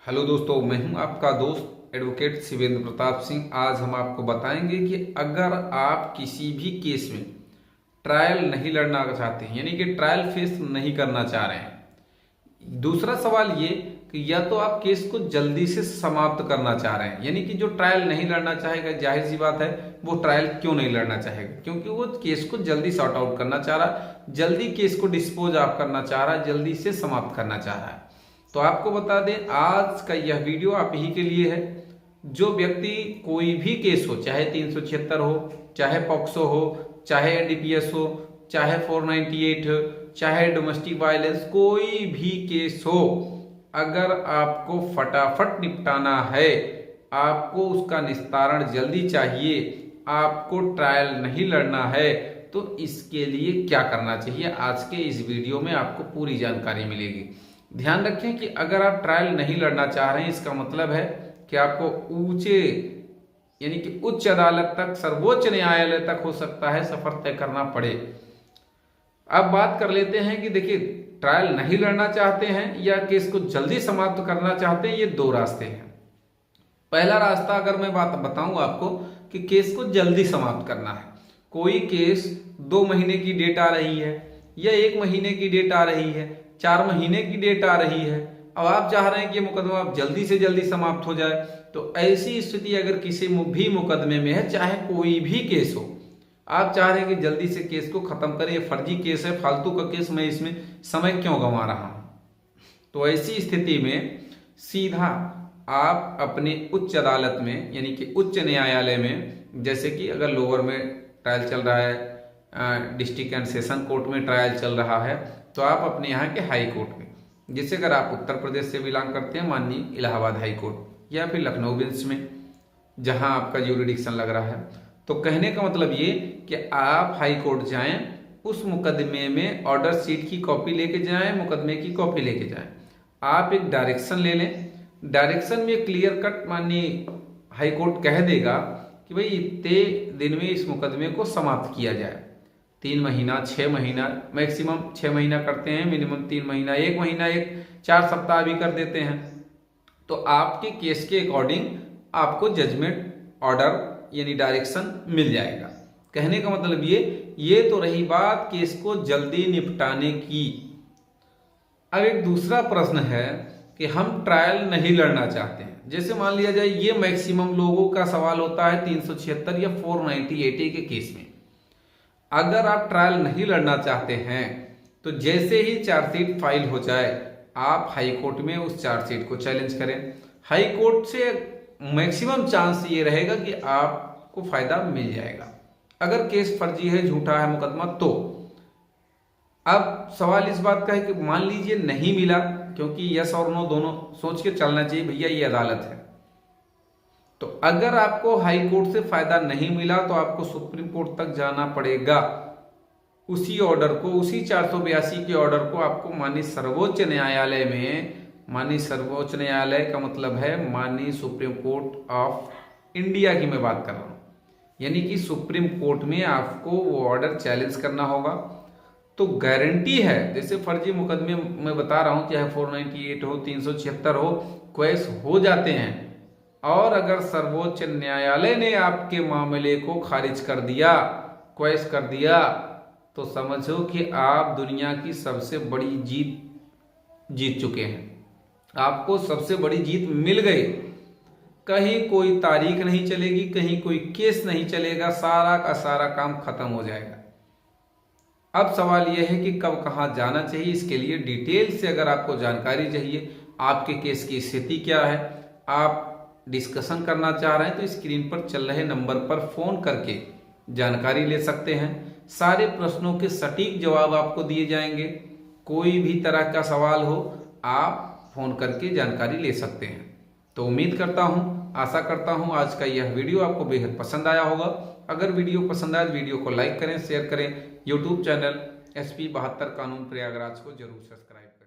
Hello दोस्तों, मैं हूं आपका दोस्त एडवोकेट शिवेंद्र प्रताप सिंह। आज हम आपको बताएंगे कि अगर आप किसी भी केस में ट्रायल नहीं लड़ना चाहते हैं, यानी कि ट्रायल फेस नहीं करना चाह रहे हैं। दूसरा सवाल ये कि या तो आप केस को जल्दी से समाप्त करना चाह रहे हैं, यानी कि जो ट्रायल नहीं लड़ना चाहेगा, जाहिर सी बात है वो ट्रायल क्यों नहीं लड़ना चाहेगा, क्योंकि वो केस को जल्दी सॉर्ट आउट करना चाह रहा, जल्दी केस को डिस्पोज ऑफ करना चाह रहा है, जल्दी से समाप्त करना चाह रहा है। तो आपको बता दें, आज का यह वीडियो आप ही के लिए है। जो व्यक्ति कोई भी केस हो, चाहे 376 हो, चाहे पॉक्सो हो, चाहे एनडीपीएस हो, चाहे 498 हो, चाहे डोमेस्टिक वायलेंस, कोई भी केस हो, अगर आपको फटाफट निपटाना है, आपको उसका निस्तारण जल्दी चाहिए, आपको ट्रायल नहीं लड़ना है, तो इसके लिए क्या करना चाहिए, आज के इस वीडियो में आपको पूरी जानकारी मिलेगी। ध्यान रखें कि अगर आप ट्रायल नहीं लड़ना चाह रहे हैं, इसका मतलब है कि आपको ऊंचे यानी कि उच्च अदालत तक, सर्वोच्च न्यायालय तक हो सकता है सफर तय करना पड़े। अब बात कर लेते हैं कि देखिए, ट्रायल नहीं लड़ना चाहते हैं या केस को जल्दी समाप्त करना चाहते हैं, ये दो रास्ते हैं। पहला रास्ता अगर मैं बात बताऊं आपको कि केस को जल्दी समाप्त करना है, कोई केस 2 महीने की डेट आ रही है या 1 महीने की डेट आ रही है, 4 महीने की डेट आ रही है, अब आप चाह रहे हैं कि मुकदमा आप जल्दी से जल्दी समाप्त हो जाए, तो ऐसी स्थिति अगर किसी भी मुकदमे में है, चाहे कोई भी केस हो, आप चाह रहे हैं कि जल्दी से केस को खत्म करें, ये फर्जी केस है, फालतू का केस, मैं इसमें समय क्यों गंवा रहा हूं, तो ऐसी स्थिति में सीधा आप अपने उच्च अदालत में, यानी कि उच्च न्यायालय में, जैसे कि अगर लोअर में ट्रायल चल रहा है, डिस्ट्रिक्ट एंड सेशन कोर्ट में ट्रायल चल रहा है, तो आप अपने यहाँ के हाई कोर्ट में, जैसे अगर आप उत्तर प्रदेश से बिलोंग करते हैं, माननीय इलाहाबाद हाई कोर्ट या फिर लखनऊ बेंच में, जहां आपका ज्यूरिडिक्शन लग रहा है, तो कहने का मतलब ये कि आप हाई कोर्ट जाएं, उस मुकदमे में ऑर्डर शीट की कॉपी लेके जाएं, मुकदमे की कॉपी लेके जाएं, आप एक डायरेक्शन ले लें। डायरेक्शन में क्लियर कट माननीय हाई कोर्ट कह देगा कि भाई इतने दिन में इस मुकदमे को समाप्त किया जाए। 3 महीना, 6 महीना, मैक्सिमम 6 महीना करते हैं, मिनिमम 3 महीना, 1 महीना, 4 सप्ताह भी कर देते हैं। तो आपके केस के अकॉर्डिंग आपको जजमेंट ऑर्डर यानी डायरेक्शन मिल जाएगा। कहने का मतलब ये तो रही बात केस को जल्दी निपटाने की। अब एक दूसरा प्रश्न है कि हम ट्रायल नहीं लड़ना चाहते हैं, जैसे मान लिया जाए, ये मैक्सिमम लोगों का सवाल होता है 376 या 498 के केस में। अगर आप ट्रायल नहीं लड़ना चाहते हैं, तो जैसे ही चार्जशीट फाइल हो जाए, आप हाई कोर्ट में उस चार्जशीट को चैलेंज करें। हाई कोर्ट से मैक्सिमम चांस ये रहेगा कि आपको फायदा मिल जाएगा। अगर केस फर्जी है, झूठा है मुकदमा, तो अब सवाल इस बात का है कि मान लीजिए नहीं मिला, क्योंकि यस और नो दोनों सोच के चलना चाहिए, भैया ये अदालत है। तो अगर आपको हाई कोर्ट से फायदा नहीं मिला, तो आपको सुप्रीम कोर्ट तक जाना पड़ेगा। उसी ऑर्डर को, उसी 482 के ऑर्डर को आपको माननीय सर्वोच्च न्यायालय में, माननीय सर्वोच्च न्यायालय का मतलब है माननीय सुप्रीम कोर्ट ऑफ इंडिया की मैं बात कर रहा हूं, यानी कि सुप्रीम कोर्ट में आपको वो ऑर्डर चैलेंज करना होगा। तो गारंटी है, जैसे फर्जी मुकदमे मैं बता रहा हूं, चाहे 498 हो, 376 हो, क्वेश हो जाते हैं, और अगर सर्वोच्च न्यायालय ने आपके मामले को खारिज कर दिया, क्वेश कर दिया, तो समझो कि आप दुनिया की सबसे बड़ी जीत चुके हैं। आपको सबसे बड़ी जीत मिल गई। कहीं कोई तारीख नहीं चलेगी, कहीं कोई केस नहीं चलेगा, सारा का सारा काम खत्म हो जाएगा। अब सवाल यह है कि कब कहां जाना चाहिए। इसके लिए डिटेल से अगर आपको जानकारी चाहिए, आपके केस की स्थिति क्या है, आप डिस्कशन करना चाह रहे हैं, तो स्क्रीन पर चल रहे नंबर पर फोन करके जानकारी ले सकते हैं। सारे प्रश्नों के सटीक जवाब आपको दिए जाएंगे। कोई भी तरह का सवाल हो, आप फोन करके जानकारी ले सकते हैं। तो उम्मीद करता हूं, आशा करता हूं आज का यह वीडियो आपको बेहद पसंद आया होगा। अगर वीडियो पसंद आए तो वीडियो को लाइक करें, शेयर करें। यूट्यूब चैनल SP 72 कानून प्रयागराज को जरूर सब्सक्राइब करें।